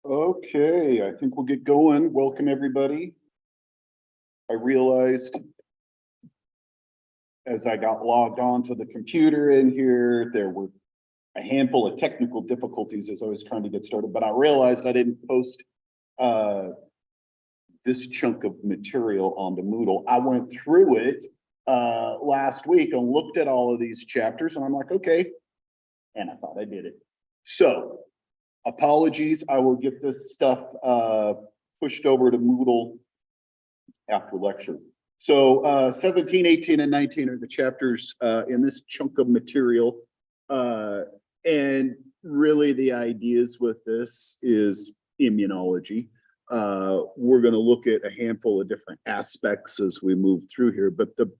Okay, I think we'll get going. Welcome, everybody. I realized as I got logged on to the computer in here, there were a handful of technical difficulties as I was trying to get started, but I realized I didn't post this chunk of material onto Moodle. I went through it last week and looked at all of these chapters, and I'm like, okay, and I thought I did it. So apologies, I will get this stuff pushed over to Moodle after lecture. So 17, 18, and 19 are the chapters in this chunk of material. And really the ideas with this is immunology. We're going to look at a handful of different aspects as we move through here, but the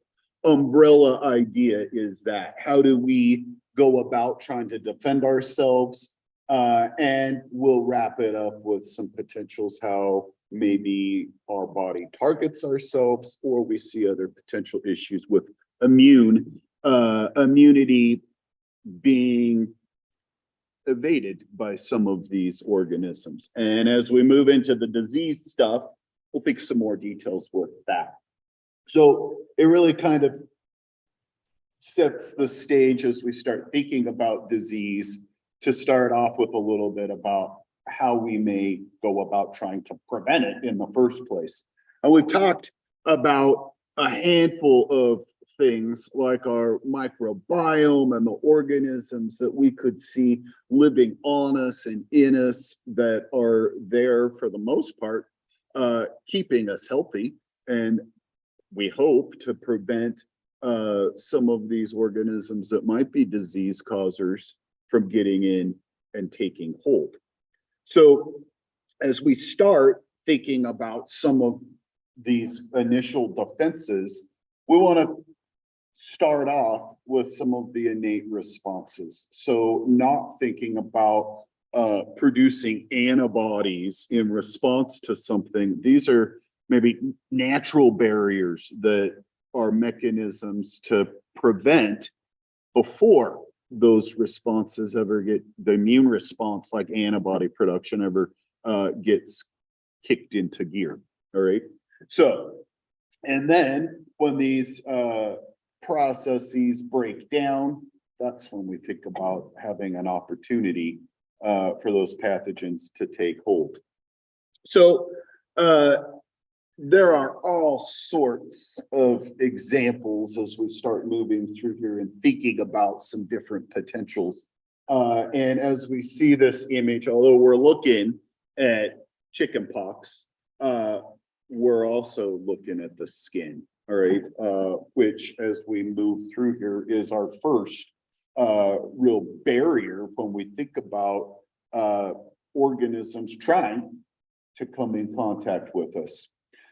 umbrella idea is that how do we go about trying to defend ourselves, and we'll wrap it up with some potentials how maybe our body targets ourselves, or we see other potential issues with immunity being evaded by some of these organisms. And as we move into the disease stuff, we'll think some more details with that. So it really kind of sets the stage as we start thinking about disease to start off with a little bit about how we may go about trying to prevent it in the first place. And we've talked about a handful of things like our microbiome and the organisms that we could see living on us and in us that are there for the most part, keeping us healthy. And we hope to prevent some of these organisms that might be disease causers from getting in and taking hold. So as we start thinking about some of these initial defenses, we want to start off with some of the innate responses. So not thinking about producing antibodies in response to something. These are maybe natural barriers that are mechanisms to prevent before those responses ever get, the immune response like antibody production ever gets kicked into gear. All right. So, and then when these processes break down, that's when we think about having an opportunity for those pathogens to take hold. So there are all sorts of examples as we start moving through here and thinking about some different potentials. And as we see this image, although we're looking at chickenpox, we're also looking at the skin, all right, which as we move through here is our first real barrier when we think about organisms trying to come in contact with us.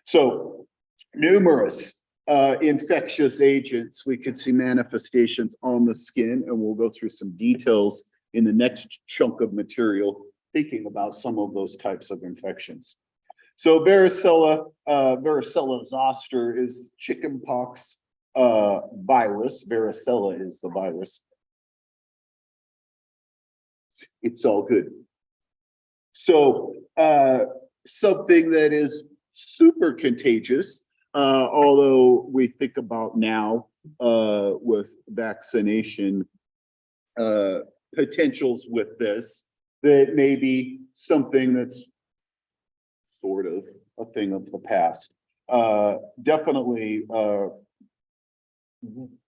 So numerous infectious agents, we could see manifestations on the skin, and we'll go through some details in the next chunk of material, thinking about some of those types of infections. So varicella zoster is chickenpox virus. Varicella is the virus. It's all good. So something that is super contagious, although we think about now with vaccination potentials with this, that may be something that's sort of a thing of the past. Definitely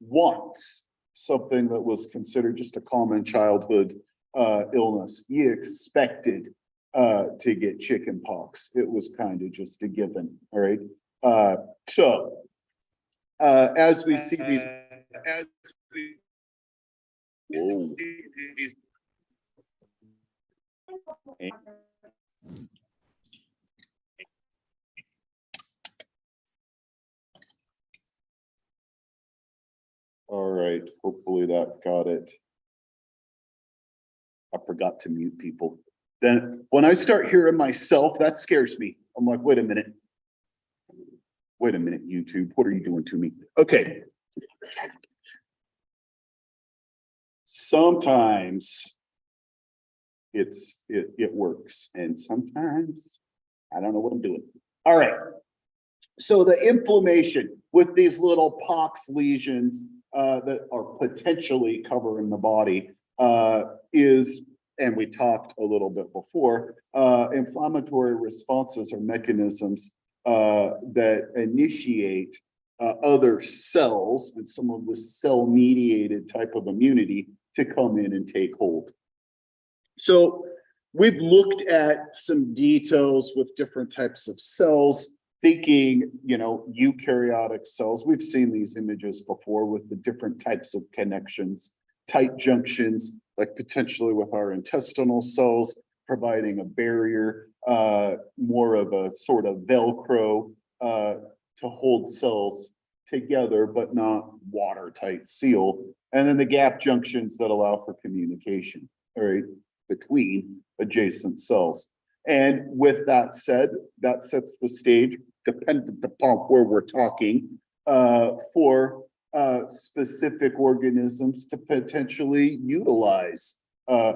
once something that was considered just a common childhood illness. You expected to get chicken pox. It was kind of just a given. All right. So as we see these, whoa. All right, hopefully that got it. I forgot to mute people. Then when I start hearing myself, that scares me. I'm like, wait a minute, YouTube, what are you doing to me? Okay. Sometimes it works. And sometimes I don't know what I'm doing. All right. So the inflammation with these little pox lesions that are potentially covering the body is, and we talked a little bit before, inflammatory responses are mechanisms that initiate other cells and some of the cell-mediated type of immunity to come in and take hold. So we've looked at some details with different types of cells, thinking, eukaryotic cells. We've seen these images before with the different types of connections, tight junctions, like potentially with our intestinal cells, providing a barrier, more of a sort of Velcro to hold cells together, but not watertight seal. And then the gap junctions that allow for communication, right, between adjacent cells. And with that said, that sets the stage, dependent upon where we're talking, for specific organisms to potentially utilize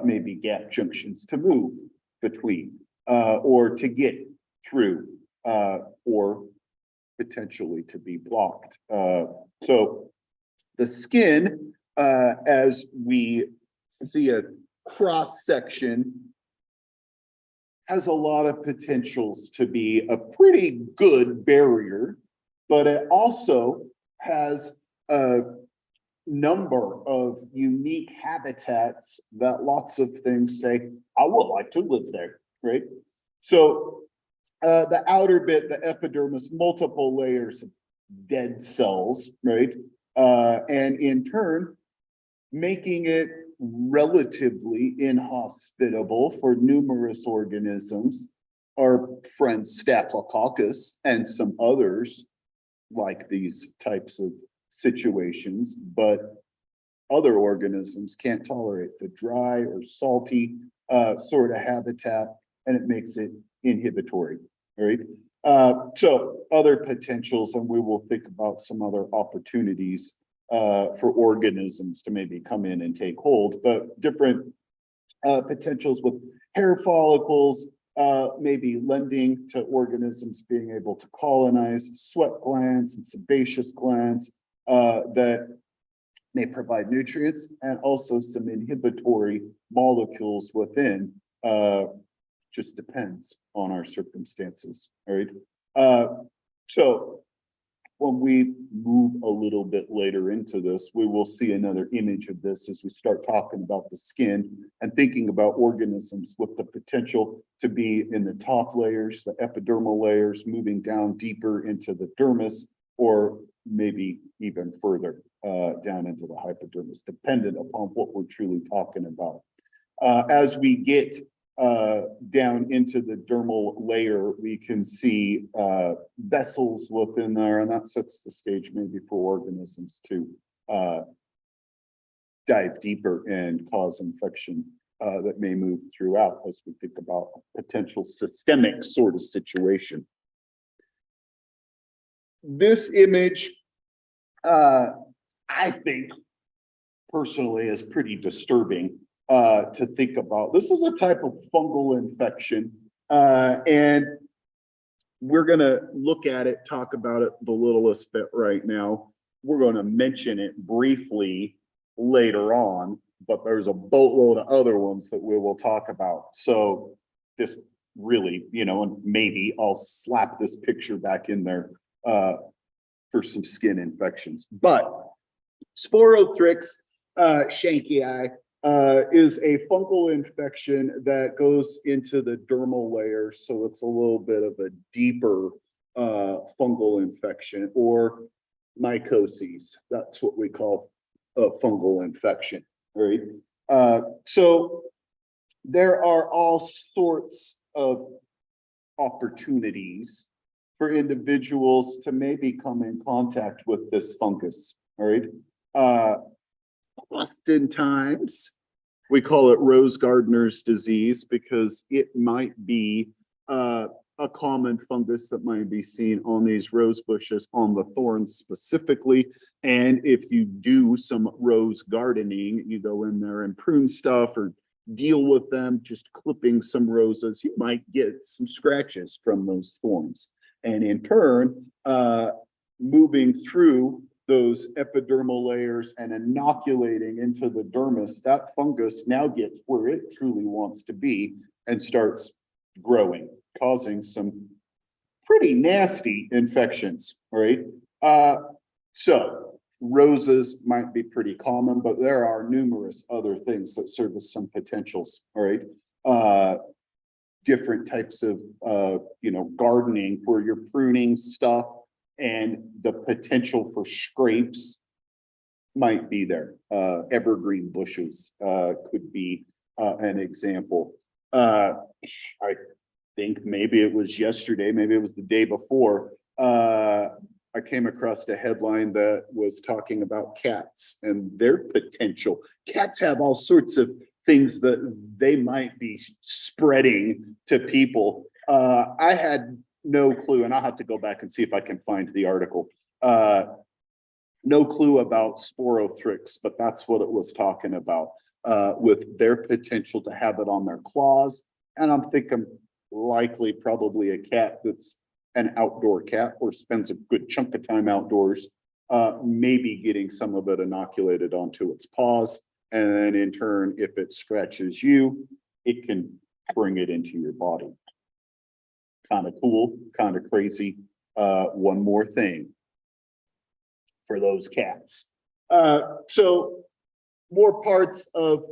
maybe gap junctions to move between, or to get through, or potentially to be blocked. So the skin, as we see a cross section, has a lot of potentials to be a pretty good barrier, but it also has a number of unique habitats that lots of things say, I would like to live there, right? So the outer bit, the epidermis, multiple layers of dead cells, right? And in turn, making it relatively inhospitable for numerous organisms, our friend Staphylococcus and some others like these types of situations, but other organisms can't tolerate the dry or salty sort of habitat, and it makes it inhibitory, right? So other potentials, and we will think about some other opportunities for organisms to maybe come in and take hold, but different potentials with hair follicles, maybe lending to organisms being able to colonize, sweat glands and sebaceous glands that may provide nutrients, and also some inhibitory molecules within. Just depends on our circumstances, all right? So when we move a little bit later into this, we will see another image of this as we start talking about the skin and thinking about organisms with the potential to be in the top layers, the epidermal layers, moving down deeper into the dermis, or maybe even further down into the hypodermis, dependent upon what we're truly talking about. As we get down into the dermal layer, we can see vessels within there, and that sets the stage maybe for organisms to dive deeper and cause infection that may move throughout as we think about a potential systemic sort of situation. This image, I think, personally, is pretty disturbing to think about. This is a type of fungal infection, and we're going to look at it, talk about it the littlest bit right now. We're going to mention it briefly later on, but there's a boatload of other ones that we will talk about. So this really, and maybe I'll slap this picture back in there for some skin infections. But Sporothrix shankii is a fungal infection that goes into the dermal layer. So it's a little bit of a deeper fungal infection, or mycoses. That's what we call a fungal infection, right? So there are all sorts of opportunities for individuals to maybe come in contact with this fungus, all right? Oftentimes, we call it rose gardener's disease because it might be a common fungus that might be seen on these rose bushes, on the thorns specifically. And if you do some rose gardening, you go in there and prune stuff or deal with them, just clipping some roses, you might get some scratches from those thorns. And in turn, moving through those epidermal layers and inoculating into the dermis, that fungus now gets where it truly wants to be and starts growing, causing some pretty nasty infections, right? So roses might be pretty common, but there are numerous other things that serve as some potentials, all right? Different types of, gardening where you're pruning stuff and the potential for scrapes might be there. Evergreen bushes could be an example. I think maybe it was yesterday, maybe it was the day before, I came across a headline that was talking about cats and their potential. Cats have all sorts of things that they might be spreading to people. I had no clue, and I'll have to go back and see if I can find the article. No clue about sporothrix, but that's what it was talking about, with their potential to have it on their claws. And I'm thinking likely probably a cat that's an outdoor cat or spends a good chunk of time outdoors, maybe getting some of it inoculated onto its paws. And then in turn, if it scratches you, it can bring it into your body. Kind of cool, kind of crazy. One more thing for those cats. So more parts of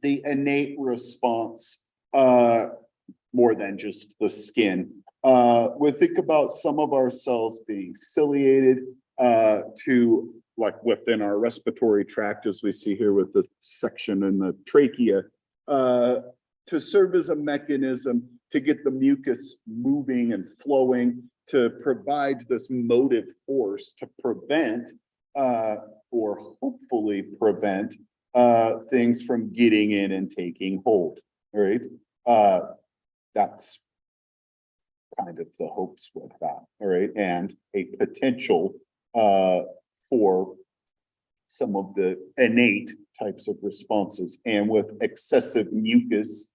the innate response, more than just the skin. We think about some of our cells being ciliated to, like within our respiratory tract, as we see here with the section in the trachea, to serve as a mechanism to get the mucus moving and flowing, to provide this motive force to prevent or hopefully prevent things from getting in and taking hold, right? That's kind of the hopes with that, all right? And a potential for some of the innate types of responses. And with excessive mucus,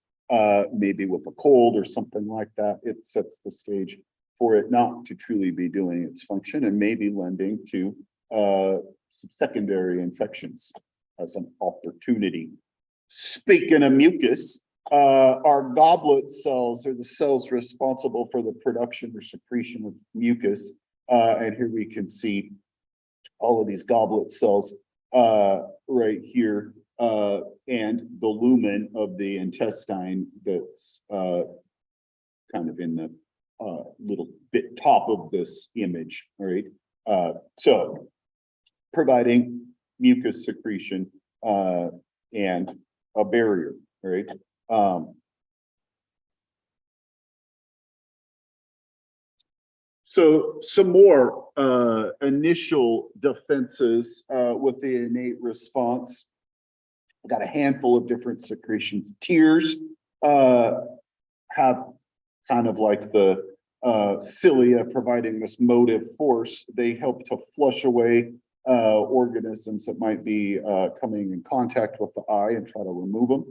maybe with a cold or something like that, it sets the stage for it not to truly be doing its function and maybe lending to some secondary infections as an opportunity. Speaking of mucus, our goblet cells are the cells responsible for the production or secretion of mucus. And here we can see all of these goblet cells right here, and the lumen of the intestine that's kind of in the little bit top of this image, all right? So providing mucus secretion and a barrier, all right? So some more initial defenses with the innate response. I've got a handful of different secretions. Tears have kind of like the cilia providing this motive force. They help to flush away organisms that might be coming in contact with the eye and try to remove them.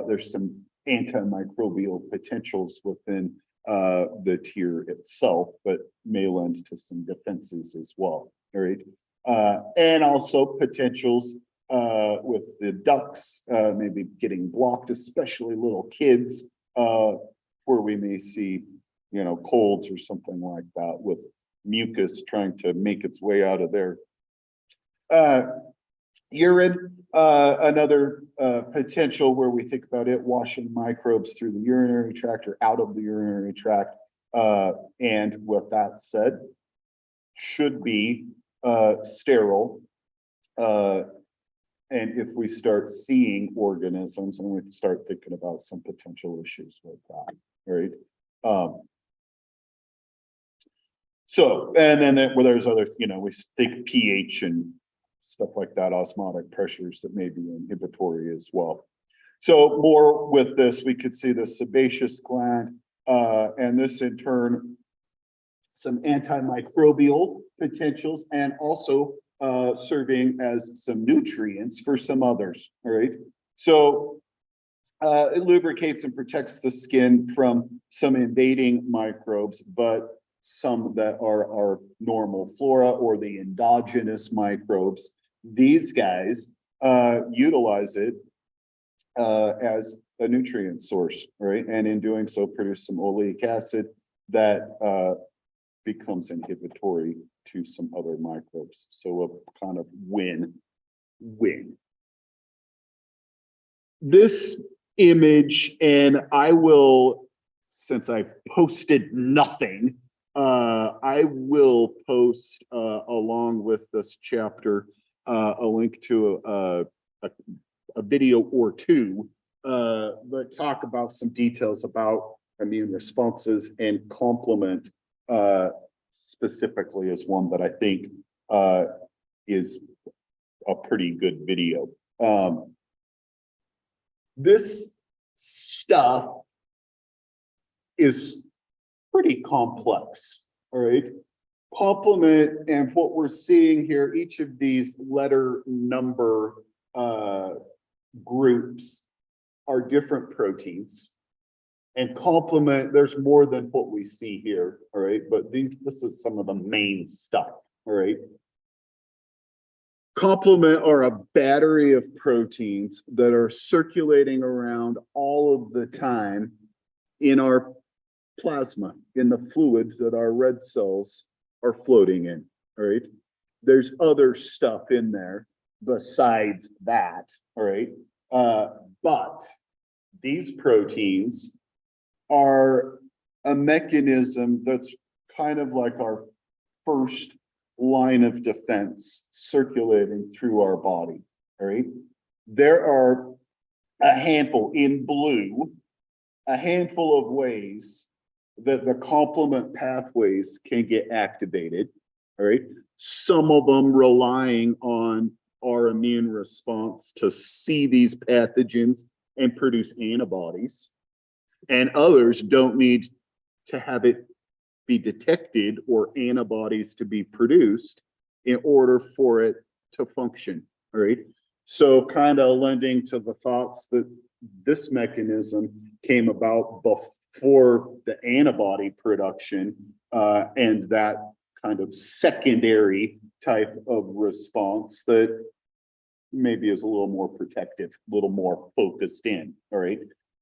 There's some antimicrobial potentials within the tear itself, but may lend to some defenses as well, all right? And also potentials with the ducts maybe getting blocked, especially little kids, where we may see, colds or something like that with mucus trying to make its way out of there. Urine, another potential where we think about it washing microbes through the urinary tract or out of the urinary tract. And with that said, should be sterile. And if we start seeing organisms, and we start thinking about some potential issues with that, right? So, and then where there's other, we think pH and stuff like that, osmotic pressures that may be inhibitory as well. So more with this, we could see the sebaceous gland, and this in turn, some antimicrobial potentials, and also serving as some nutrients for some others, all right? So It lubricates and protects the skin from some invading microbes, but some that are our normal flora or the endogenous microbes. These guys utilize it as a nutrient source, right? And in doing so, produce some oleic acid that becomes inhibitory to some other microbes. So a kind of win-win. This image, and I will, since I've posted nothing, I will post along with this chapter a link to a video or two, but talk about some details about immune responses, and complement specifically is one that I think is a pretty good video. This stuff is pretty complex, all right? Complement, and what we're seeing here, each of these letter number groups are different proteins. And complement, there's more than what we see here, all right? But this is some of the main stuff, all right? Complement are a battery of proteins that are circulating around all of the time in our plasma, in the fluids that our red cells are floating in, all right? There's other stuff in there besides that, all right? But these proteins are a mechanism that's kind of like our first line of defense circulating through our body, all right? There are a handful in blue, a handful of ways that the complement pathways can get activated, all right? Some of them relying on our immune response to see these pathogens and produce antibodies, and others don't need to have it be detected or antibodies to be produced in order for it to function, all right? So kind of lending to the thoughts that this mechanism came about before the antibody production and that kind of secondary type of response that maybe is a little more protective, a little more focused in, all right?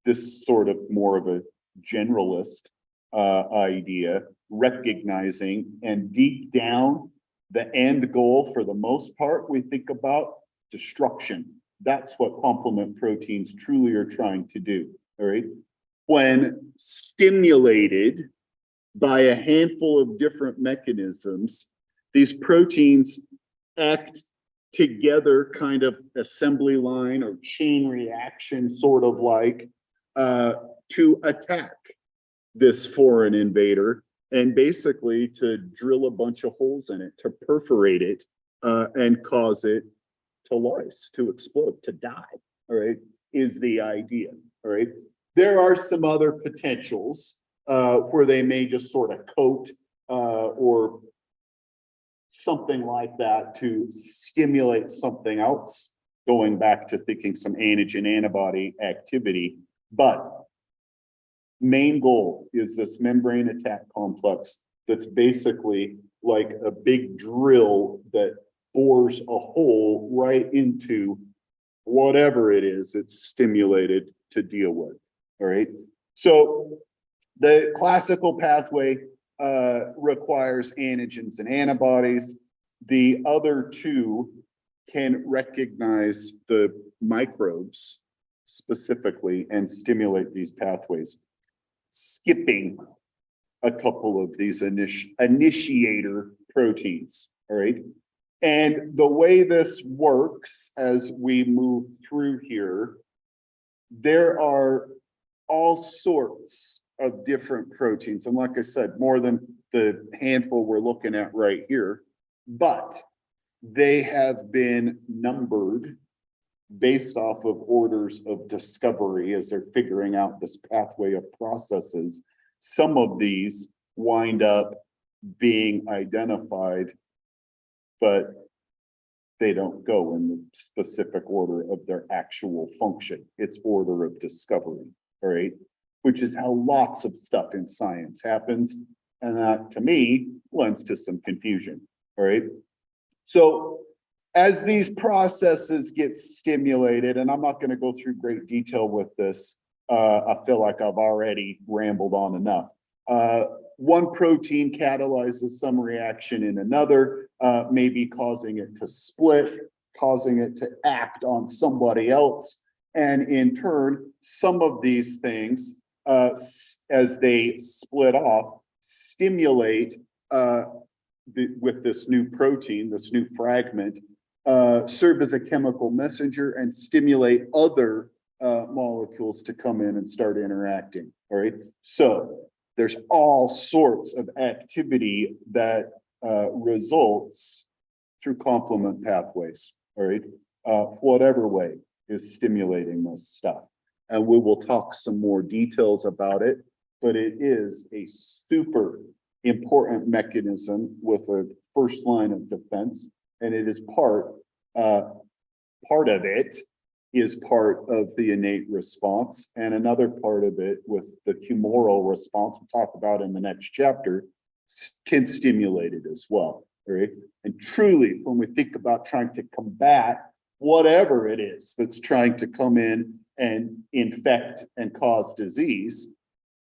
This sort of more of a generalist idea, recognizing, and deep down, the end goal for the most part, we think about destruction. That's what complement proteins truly are trying to do, all right? When stimulated by a handful of different mechanisms, these proteins act together, kind of assembly line or chain reaction, sort of like, to attack this foreign invader, and basically to drill a bunch of holes in it, to perforate it, and cause it to lyse, to explode, to die, all right, is the idea, all right? There are some other potentials where they may just sort of coat or something like that to stimulate something else, going back to thinking some antigen antibody activity. But main goal is this membrane attack complex that's basically like a big drill that bores a hole right into whatever it is it's stimulated to deal with, all right? So the classical pathway requires antigens and antibodies. The other two can recognize the microbes specifically and stimulate these pathways, skipping a couple of these initiator proteins, all right? And the way this works as we move through here, there are all sorts of different proteins. And like I said, more than the handful we're looking at right here, but they have been numbered based off of orders of discovery as they're figuring out this pathway of processes. Some of these wind up being identified, but they don't go in the specific order of their actual function. It's order of discovery, all right? Which is how lots of stuff in science happens. And that, to me, lends to some confusion, all right? So as these processes get stimulated, and I'm not going to go through great detail with this, I feel like I've already rambled on enough. One protein catalyzes some reaction in another, maybe causing it to split, causing it to act on somebody else. And in turn, some of these things, as they split off, stimulate with this new protein, this new fragment, serve as a chemical messenger and stimulate other molecules to come in and start interacting, all right? So there's all sorts of activity that results through complement pathways, all right? Whatever way is stimulating this stuff. And we will talk some more details about it, but it is a super important mechanism with a first line of defense, and it is part of it is part of the innate response, and another part of it with the humoral response we'll talk about in the next chapter can stimulate it as well, right? And truly, when we think about trying to combat whatever it is that's trying to come in and infect and cause disease,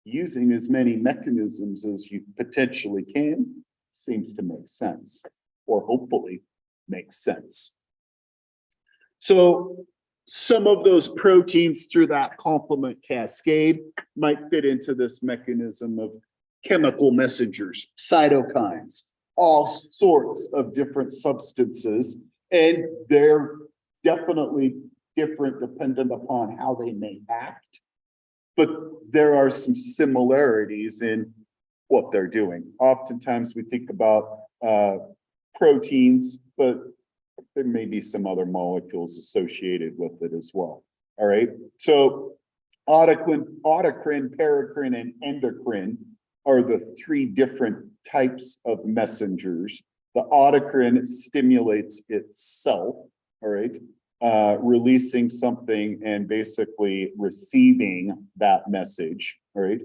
using as many mechanisms as you potentially can seems to make sense, or hopefully makes sense. So some of those proteins through that complement cascade might fit into this mechanism of chemical messengers, cytokines, all sorts of different substances, and they're definitely different dependent upon how they may act. But there are some similarities in what they're doing. Oftentimes we think about proteins, but there may be some other molecules associated with it as well. All right. So autocrine, paracrine, and endocrine are the three different types of messengers. The autocrine stimulates itself, all right, releasing something and basically receiving that message, all right?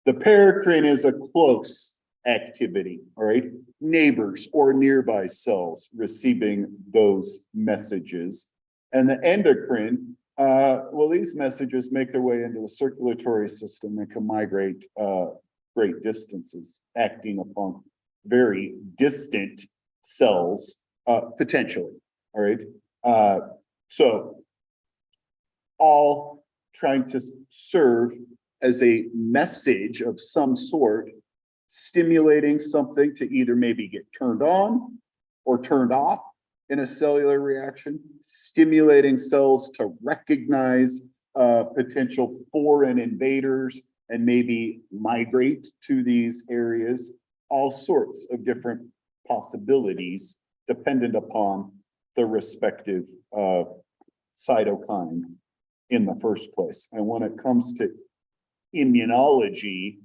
The paracrine is a close activity, all right? Neighbors or nearby cells receiving those messages. And the endocrine, well, these messages make their way into the circulatory system and can migrate great distances, acting upon very distant cells, potentially, all right? So all trying to serve as a message of some sort, stimulating something to either maybe get turned on or turned off in a cellular reaction, stimulating cells to recognize potential foreign invaders and maybe migrate to these areas, all sorts of different possibilities dependent upon the respective cytokine in the first place. And when it comes to immunology,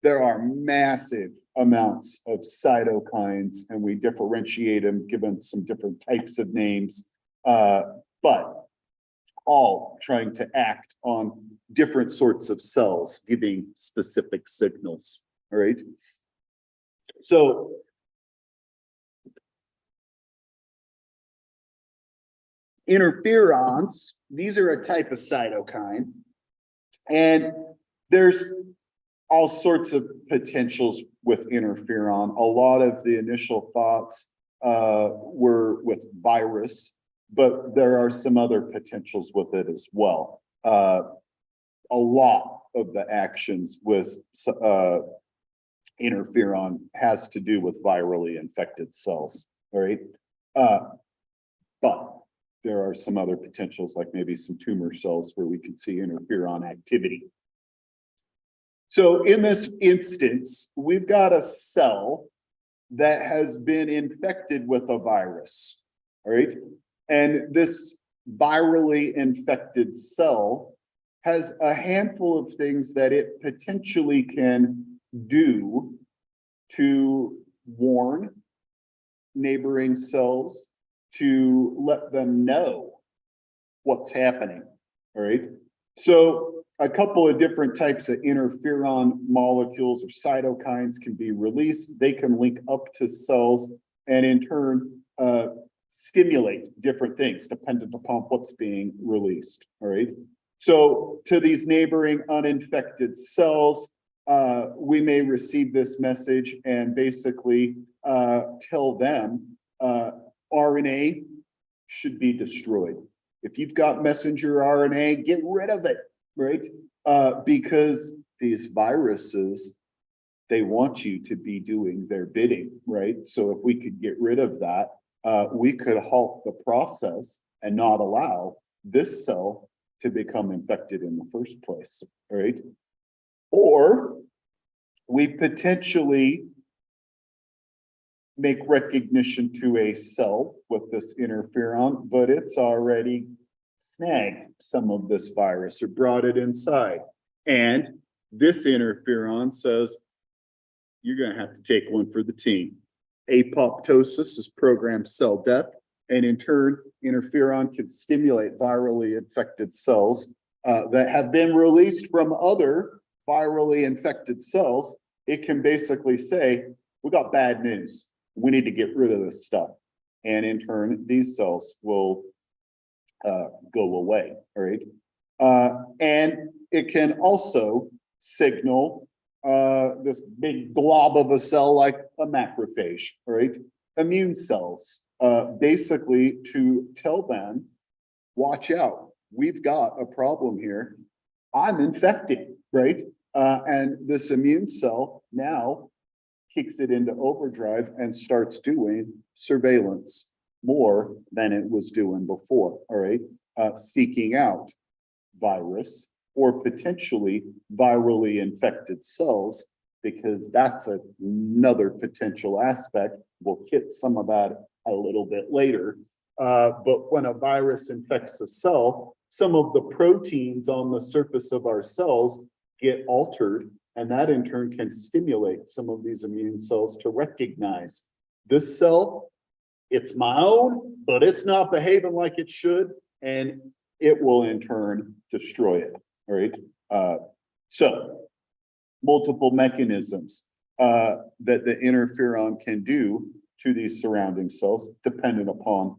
there are massive amounts of cytokines, and we differentiate them given some different types of names, but all trying to act on different sorts of cells, giving specific signals, all right? So interferons, these are a type of cytokine, and there's all sorts of potentials with interferon. A lot of the initial thoughts were with virus, but there are some other potentials with it as well. A lot of the actions with interferon has to do with virally infected cells, all right? But there are some other potentials, like maybe some tumor cells where we can see interferon activity. So in this instance, we've got a cell that has been infected with a virus, all right? And this virally infected cell has a handful of things that it potentially can do to warn neighboring cells, to let them know what's happening, all right? So a couple of different types of interferon molecules or cytokines can be released. They can link up to cells and in turn stimulate different things dependent upon what's being released, all right? So to these neighboring uninfected cells, we may receive this message and basically tell them RNA should be destroyed. If you've got messenger RNA, get rid of it, right? Because these viruses, they want you to be doing their bidding, right? So if we could get rid of that, we could halt the process and not allow this cell to become infected in the first place, right? Or we potentially make recognition to a cell with this interferon, but it's already snagged some of this virus or brought it inside. And this interferon says, you're going to have to take one for the team. Apoptosis is programmed cell death, and in turn, interferon can stimulate virally infected cells that have been released from other virally infected cells. It can basically say, we got bad news. We need to get rid of this stuff. And in turn, these cells will go away, all right? And it can also signal this big glob of a cell like a macrophage, all right? Immune cells, basically to tell them, watch out, we've got a problem here. I'm infected, right? And this immune cell now kicks it into overdrive and starts doing surveillance more than it was doing before, all right? Seeking out virus or potentially virally infected cells, because that's another potential aspect. We'll hit some of that a little bit later. But when a virus infects a cell, some of the proteins on the surface of our cells get altered, and that in turn can stimulate some of these immune cells to recognize this cell, it's my own, but it's not behaving like it should, and it will in turn destroy it, all right? So multiple mechanisms that the interferon can do to these surrounding cells, dependent upon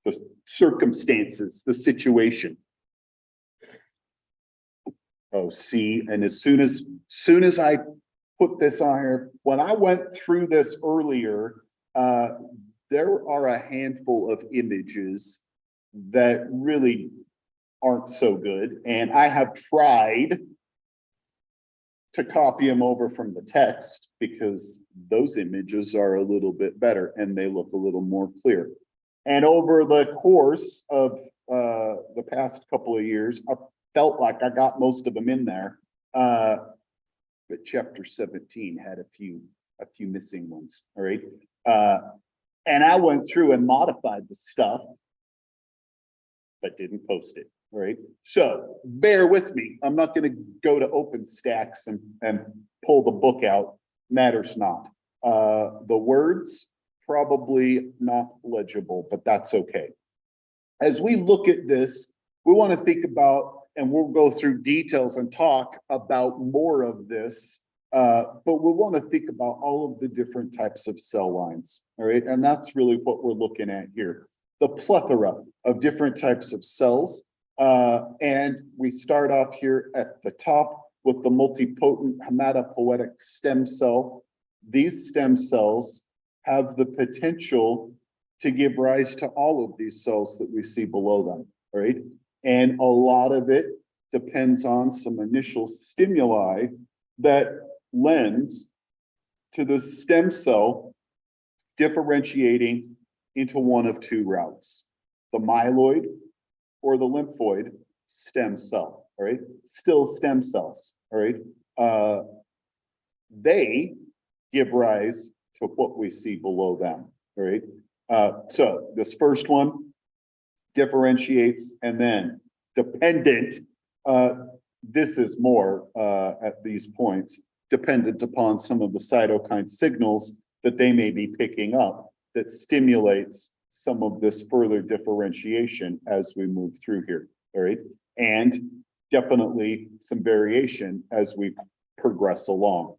the circumstances, the situation. Oh, see, and as soon as I put this on here, when I went through this earlier, there are a handful of images that really aren't so good. And I have tried to copy them over from the text because those images are a little bit better and they look a little more clear. And over the course of the past couple of years, I felt like I got most of them in there. But chapter 17 had a few missing ones, all right? And I went through and modified the stuff, but didn't post it, all right? So bear with me. I'm not gonna go to OpenStax and pull the book out, matters not. The words, probably not legible, but that's okay. As we look at this, we wanna think about, and we'll go through details and talk about more of this, but we want to think about all of the different types of cell lines, all right? And that's really what we're looking at here. The plethora of different types of cells. And we start off here at the top with the multipotent hematopoietic stem cell. These stem cells have the potential to give rise to all of these cells that we see below them, all right? And a lot of it depends on some initial stimuli that lends to the stem cell differentiating into one of two routes, the myeloid or the lymphoid stem cell, all right? Still stem cells, all right? They give rise to what we see below them, all right? So this first one differentiates, and then dependent, this is more at these points, dependent upon some of the cytokine signals that they may be picking up that stimulates some of this further differentiation as we move through here, all right? And definitely some variation as we progress along.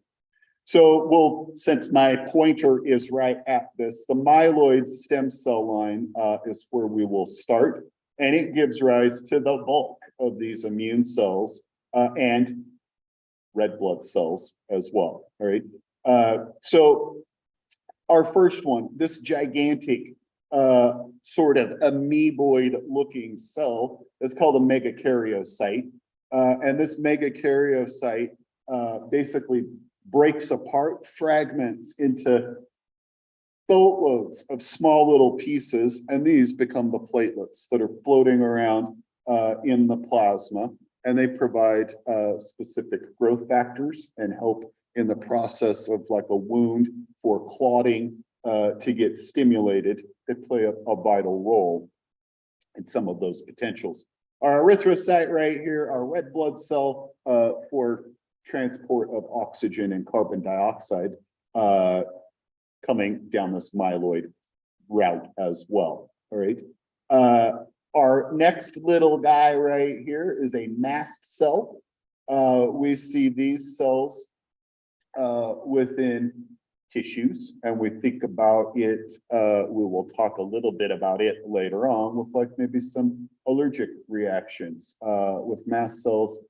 So since my pointer is right at this, the myeloid stem cell line is where we will start, and it gives rise to the bulk of these immune cells and red blood cells as well, all right? So our first one, this gigantic sort of amoeboid looking cell is called a megakaryocyte. And this megakaryocyte basically breaks apart, fragments into boatloads of small little pieces, and these become the platelets that are floating around in the plasma, and they provide specific growth factors and help in the process of like a wound for clotting to get stimulated. They play a vital role in some of those potentials. Our erythrocyte right here, our red blood cell for transport of oxygen and carbon dioxide coming down this myeloid route as well, all right? Our next little guy right here is a mast cell. We see these cells within tissues, and we think about it, we will talk a little bit about it later on with like maybe some allergic reactions with mast cells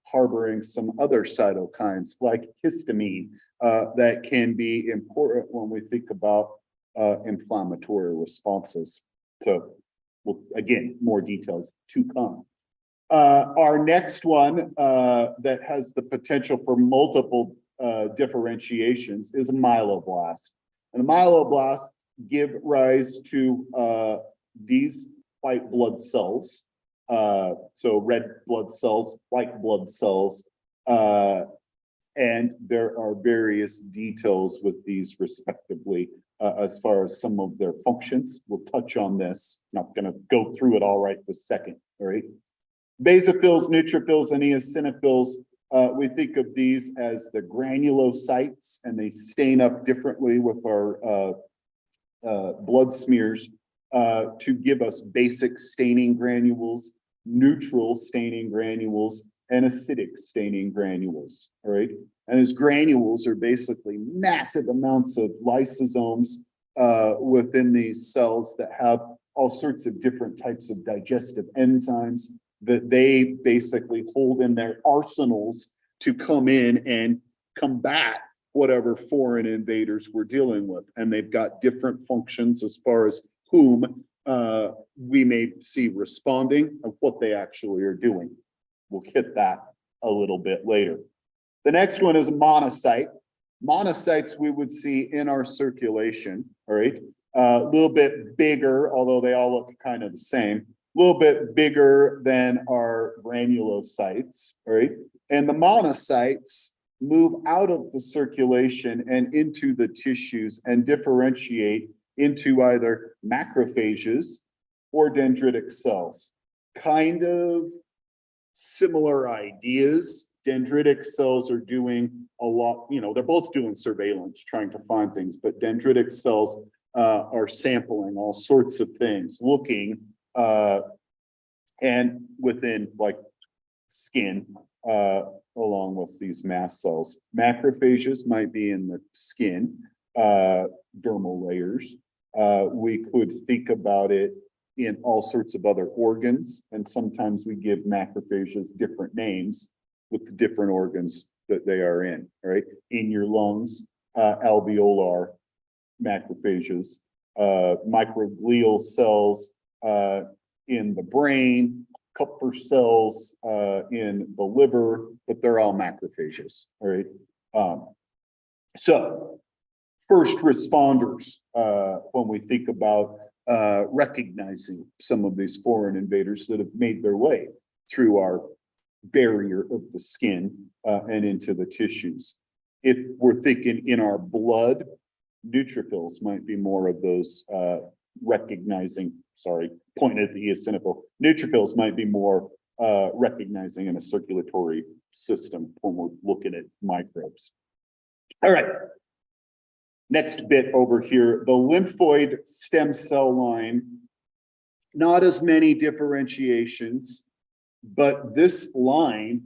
harboring some other cytokines like histamine that can be important when we think about inflammatory responses. So, well, again, more details to come. Our next one that has the potential for multiple differentiations is a myeloblast. And myeloblasts give rise to these white blood cells. So red blood cells, white blood cells, and there are various details with these respectively as far as some of their functions. We'll touch on this. Not going to go through it all right this second, all right? Basophils, neutrophils, and eosinophils, we think of these as the granulocytes, and they stain up differently with our blood smears to give us basic staining granules, neutral staining granules, and acidic staining granules, all right? And these granules are basically massive amounts of lysosomes within these cells that have all sorts of different types of digestive enzymes that they basically hold in their arsenals to come in and combat whatever foreign invaders we're dealing with. And they've got different functions as far as whom we may see responding and what they actually are doing. We'll hit that a little bit later. The next one is a monocyte. Monocytes we would see in our circulation, all right? A little bit bigger, although they all look kind of the same. A little bit bigger than our granulocytes, all right? And the monocytes move out of the circulation and into the tissues and differentiate into either macrophages or dendritic cells. Kind of similar ideas. Dendritic cells are doing a lot, you know, they're both doing surveillance, trying to find things, but dendritic cells are sampling all sorts of things, looking and within like skin along with these mast cells. Macrophages might be in the skin, dermal layers. We could think about it in all sorts of other organs, and sometimes we give macrophages different names with the different organs that they are in, right? In your lungs, alveolar macrophages, microglial cells in the brain, Kupffer cells in the liver, but they're all macrophages, all right? So first responders, when we think about recognizing some of these foreign invaders that have made their way through our barrier of the skin and into the tissues. If we're thinking in our blood, neutrophils might be more of those recognizing, pointing at the eosinophil. Neutrophils might be more recognizing in a circulatory system when we're looking at microbes. All right. Next bit over here, the lymphoid stem cell line, not as many differentiations, but this line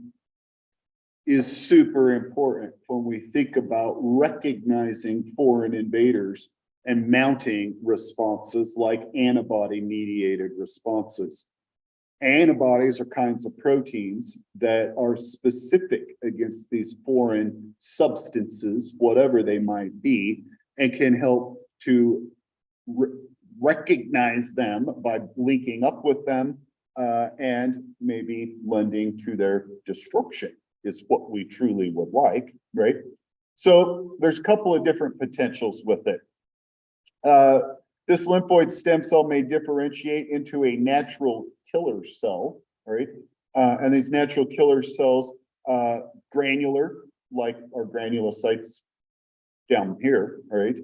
is super important when we think about recognizing foreign invaders and mounting responses like antibody-mediated responses. Antibodies are kinds of proteins that are specific against these foreign substances, whatever they might be, and can help to recognize them by linking up with them and maybe lending to their destruction is what we truly would like, right? So there's a couple of different potentials with it. This lymphoid stem cell may differentiate into a natural killer cell, right? And these natural killer cells, granular, like our granulocytes down here, right?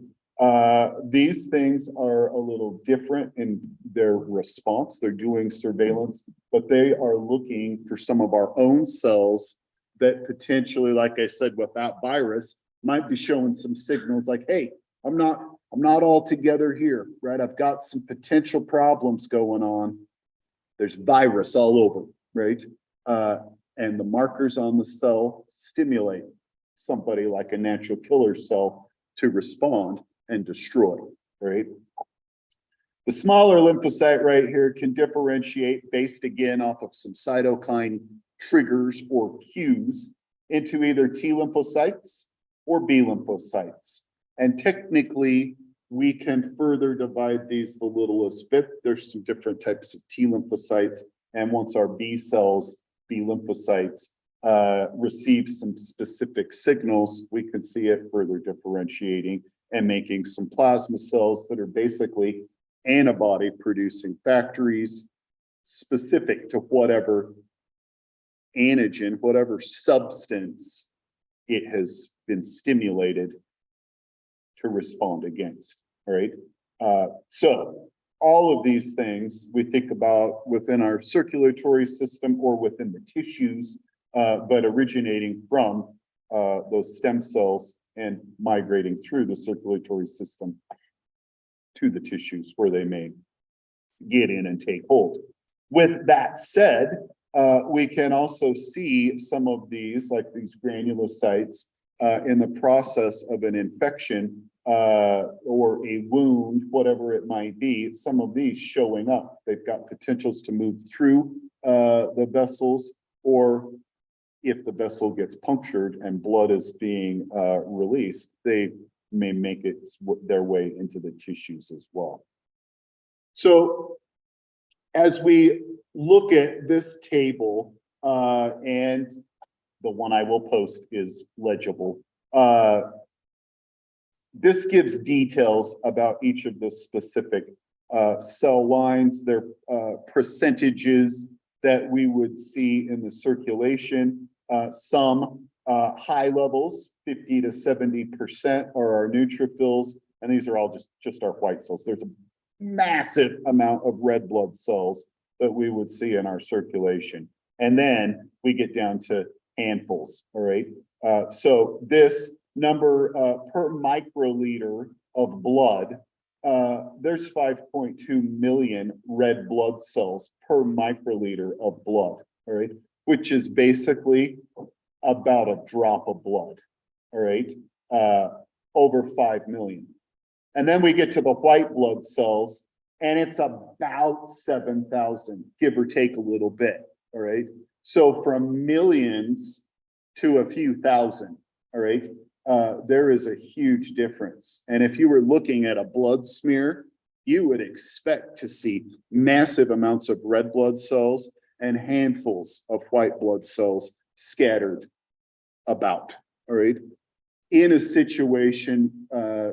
These things are a little different in their response. They're doing surveillance, but they are looking for some of our own cells that potentially, like I said, with that virus, might be showing some signals like, hey, I'm not all together here, right? I've got some potential problems going on. There's virus all over, right? And the markers on the cell stimulate somebody like a natural killer cell to respond and destroy, right? The smaller lymphocyte right here can differentiate based again off of some cytokine triggers or cues into either T lymphocytes or B lymphocytes. And technically, we can further divide these the littlest bit. There's some different types of T lymphocytes. And once our B cells, B lymphocytes, receive some specific signals, we can see it further differentiating and making some plasma cells that are basically antibody producing factories specific to whatever antigen, whatever substance it has been stimulated to respond against, right? So all of these things we think about within our circulatory system or within the tissues, but originating from those stem cells and migrating through the circulatory system to the tissues where they may get in and take hold. With that said, we can also see some of these, like these granulocytes, in the process of an infection or a wound, whatever it might be, some of these showing up. They've got potentials to move through the vessels, or if the vessel gets punctured and blood is being released, they may make it their way into the tissues as well. So as we look at this table, and the one I will post is legible, this gives details about each of the specific cell lines, their percentages that we would see in the circulation. Some high levels, 50 to 70% are our neutrophils, and these are all just our white cells. There's a massive amount of red blood cells that we would see in our circulation. And then we get down to handfuls, all right? So this number per microliter of blood, there's 5.2 million red blood cells per microliter of blood, all right? Which is basically about a drop of blood, all right? Over 5 million. And then we get to the white blood cells, and it's about 7,000, give or take a little bit, all right? So from millions to a few thousand, all right? There is a huge difference. And if you were looking at a blood smear, you would expect to see massive amounts of red blood cells and handfuls of white blood cells scattered about, all right? In a situation,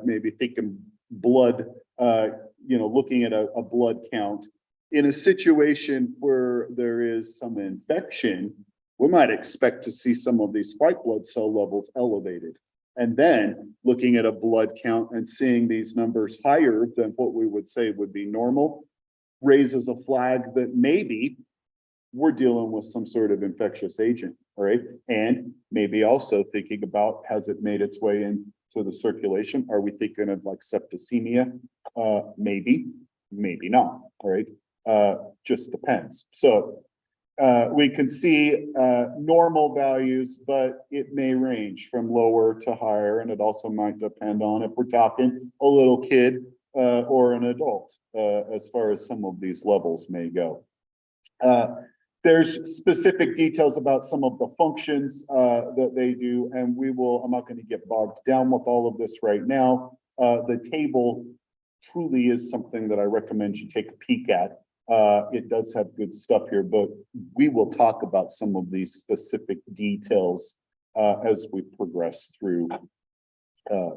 maybe thinking blood, looking at a blood count, in a situation where there is some infection, we might expect to see some of these white blood cell levels elevated. And then looking at a blood count and seeing these numbers higher than what we would say would be normal raises a flag that maybe we're dealing with some sort of infectious agent, all right? And maybe also thinking about, has it made its way in to the circulation. Are we thinking of like septicemia? Maybe, maybe not, all right? Just depends. So we can see normal values, but it may range from lower to higher, and it also might depend on if we're talking a little kid or an adult, as far as some of these levels may go. There's specific details about some of the functions that they do, and I'm not going to get bogged down with all of this right now. The table truly is something that I recommend you take a peek at. It does have good stuff here, but we will talk about some of these specific details as we progress through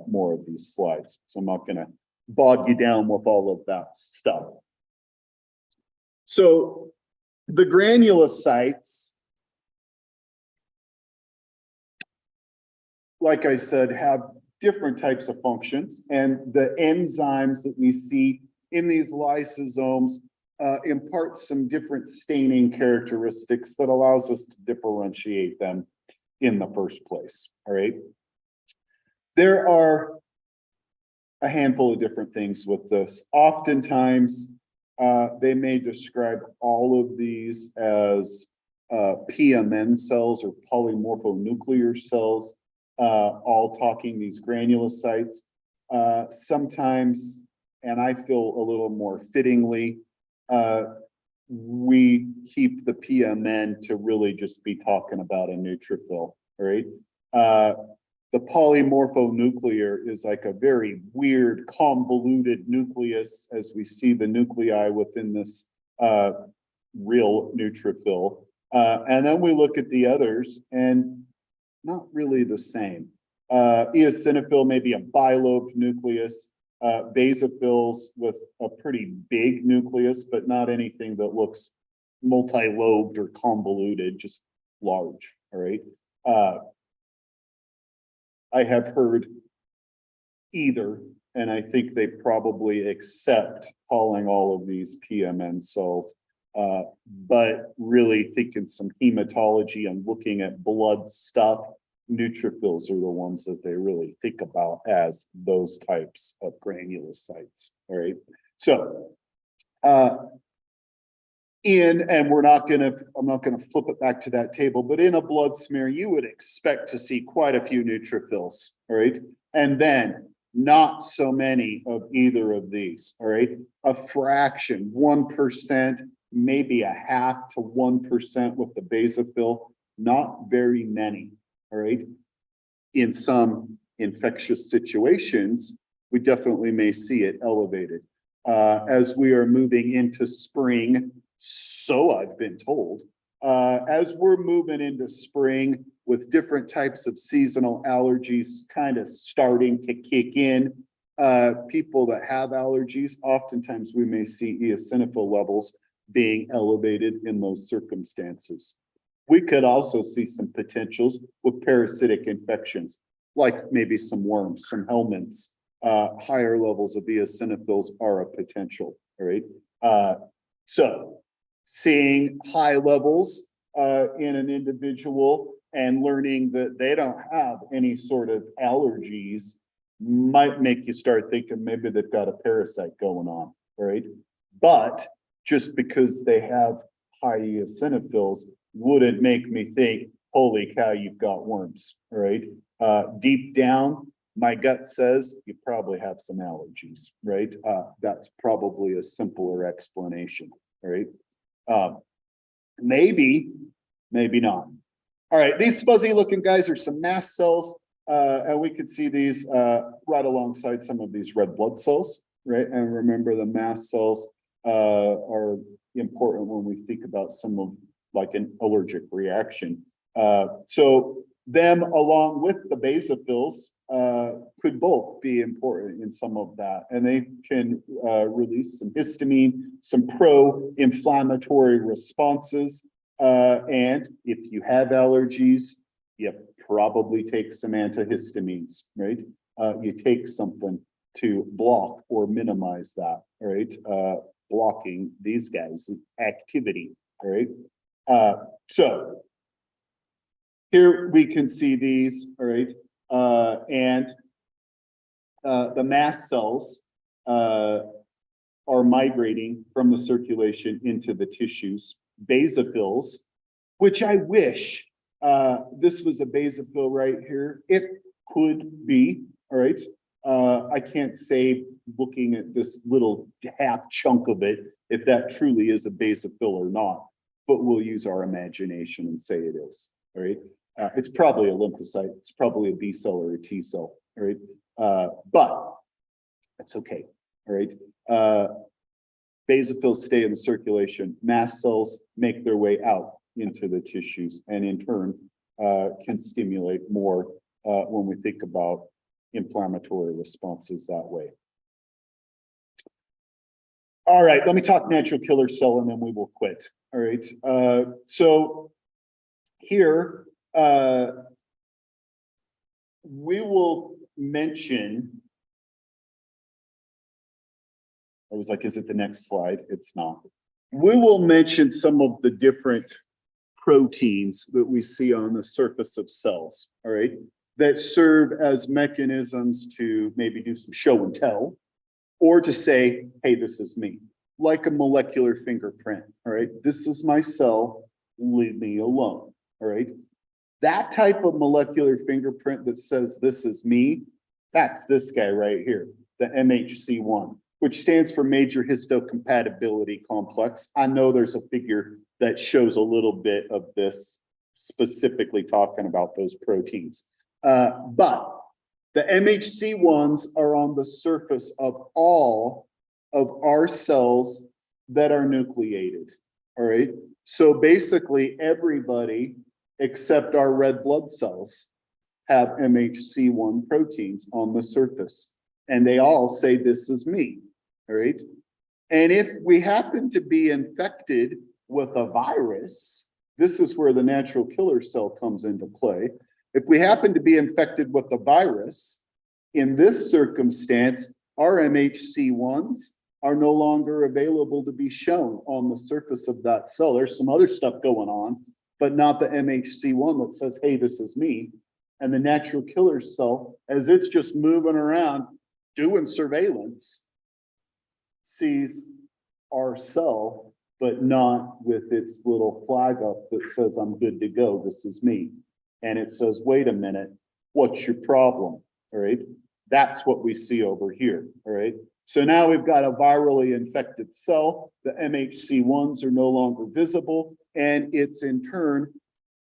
more of these slides. So I'm not going to bog you down with all of that stuff. So the granulocytes, like I said, have different types of functions, and the enzymes that we see in these lysosomes impart some different staining characteristics that allows us to differentiate them in the first place, all right? There are a handful of different things with this. Oftentimes, they may describe all of these as PMN cells or polymorphonuclear cells, all talking these granulocytes. Sometimes, and I feel a little more fittingly, we keep the PMN to really just be talking about a neutrophil, right? The polymorphonuclear is like a very weird, convoluted nucleus as we see the nuclei within this real neutrophil. And then we look at the others and not really the same. Eosinophil may be a bilobed nucleus. Basophils with a pretty big nucleus, but not anything that looks multi-lobed or convoluted, just large, all right? I have heard either, and I think they probably accept calling all of these PMN cells, but really thinking some hematology and looking at blood stuff, neutrophils are the ones that they really think about as those types of granulocytes, all right? So, and I'm not gonna flip it back to that table, but in a blood smear, you would expect to see quite a few neutrophils, all right? And then not so many of either of these, all right? A fraction, 1%, maybe a half to 1% with the basophil, not very many, all right? In some infectious situations, we definitely may see it elevated. As we are moving into spring, so I've been told, as we're moving into spring with different types of seasonal allergies kind of starting to kick in, people that have allergies, oftentimes we may see eosinophil levels being elevated in those circumstances. We could also see some potentials with parasitic infections, like maybe some worms, some helminths. Higher levels of eosinophils are a potential, all right? So seeing high levels in an individual and learning that they don't have any sort of allergies might make you start thinking maybe they've got a parasite going on, all right? But just because they have high eosinophils wouldn't make me think, holy cow, you've got worms, all right? Deep down, my gut says you probably have some allergies, right? That's probably a simpler explanation, all right? Maybe not. All right, these fuzzy looking guys are some mast cells, and we can see these right alongside some of these red blood cells, right? And remember, the mast cells are important when we think about some of like an allergic reaction. So them along with the basophils could both be important in some of that, and they can release some histamine, some pro-inflammatory responses, and if you have allergies, you probably take some antihistamines, right? You take something to block or minimize that, right? Blocking these guys' activity, right? So here we can see these, all right? And the mast cells are migrating from the circulation into the tissues. Basophils, which I wish this was a basophil right here. It could be, all right. I can't say looking at this little half chunk of it if that truly is a basophil or not, but we'll use our imagination and say it is, all right. It's probably a lymphocyte. It's probably a B cell or a T cell, all right. But that's okay, all right. Basophils stay in the circulation. Mast cells make their way out into the tissues and in turn can stimulate more when we think about inflammatory responses that way. All right, let me talk natural killer cell and then we will quit. All right, so here we will mention, I was like, is it the next slide? It's not. We will mention some of the different proteins that we see on the surface of cells, all right, that serve as mechanisms to maybe do some show and tell, or to say, hey, this is me, like a molecular fingerprint, all right? This is my cell, leave me alone, all right? That type of molecular fingerprint that says this is me, that's this guy right here, the MHC1, which stands for major histocompatibility complex. I know there's a figure that shows a little bit of this, specifically talking about those proteins. But the MHC1s are on the surface of all of our cells that are nucleated, all right? So basically everybody except our red blood cells have MHC1 proteins on the surface, and they all say this is me, all right? And if we happen to be infected with a virus, this is where the natural killer cell comes into play. If we happen to be infected with a virus, in this circumstance, our MHC1s are no longer available to be shown on the surface of that cell. There's some other stuff going on, but not the MHC1 that says, hey, this is me. And the natural killer cell, as it's just moving around doing surveillance, sees our cell, but not with its little flag up that says, I'm good to go, this is me. And it says, wait a minute, what's your problem, all right? That's what we see over here, all right? So now we've got a virally infected cell, the MHC1s are no longer visible, and it's in turn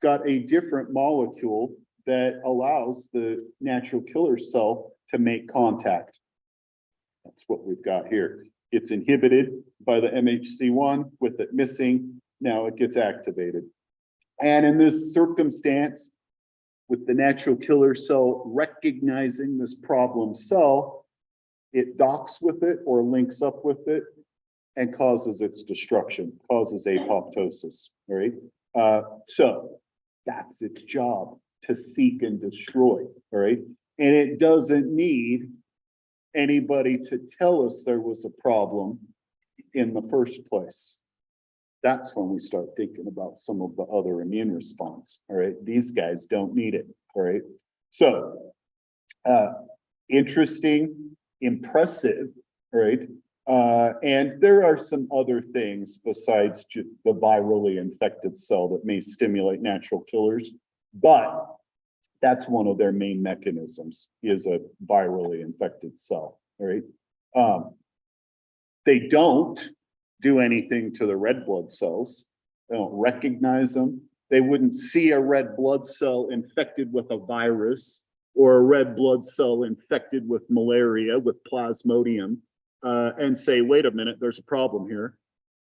got a different molecule that allows the natural killer cell to make contact. That's what we've got here. It's inhibited by the MHC1 with it missing. Now it gets activated. And in this circumstance, with the natural killer cell recognizing this problem cell, it docks with it or links up with it and causes its destruction, causes apoptosis, all right? So that's its job, to seek and destroy, all right? And it doesn't need anybody to tell us there was a problem in the first place. That's when we start thinking about some of the other immune response, all right? These guys don't need it, all right? So, interesting, impressive, all right? And there are some other things besides just the virally infected cell that may stimulate natural killers, but that's one of their main mechanisms, is a virally infected cell, all right? They don't do anything to the red blood cells. They don't recognize them. They wouldn't see a red blood cell infected with a virus or a red blood cell infected with malaria, with plasmodium, and say, wait a minute, there's a problem here,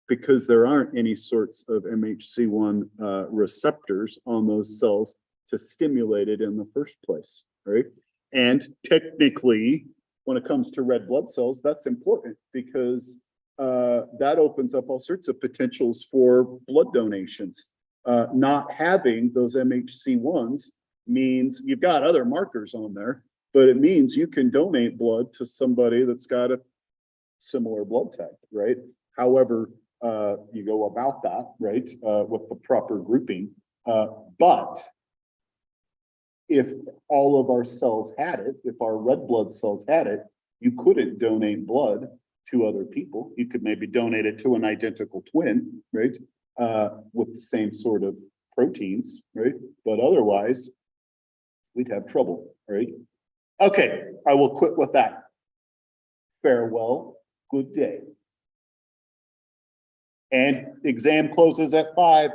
because there aren't any sorts of MHC1 receptors on those cells to stimulate it in the first place, right? And technically, when it comes to red blood cells, that's important because that opens up all sorts of potentials for blood donations. Not having those MHC1s means you've got other markers on there, but it means you can donate blood to somebody that's got a similar blood type, right? However, you go about that, right, with the proper grouping. But if all of our cells had it, if our red blood cells had it, you couldn't donate blood to other people. You could maybe donate it to an identical twin, right? With the same sort of proteins, right? But otherwise, we'd have trouble, right? Okay, I will quit with that. Farewell, good day. And exam closes at 5.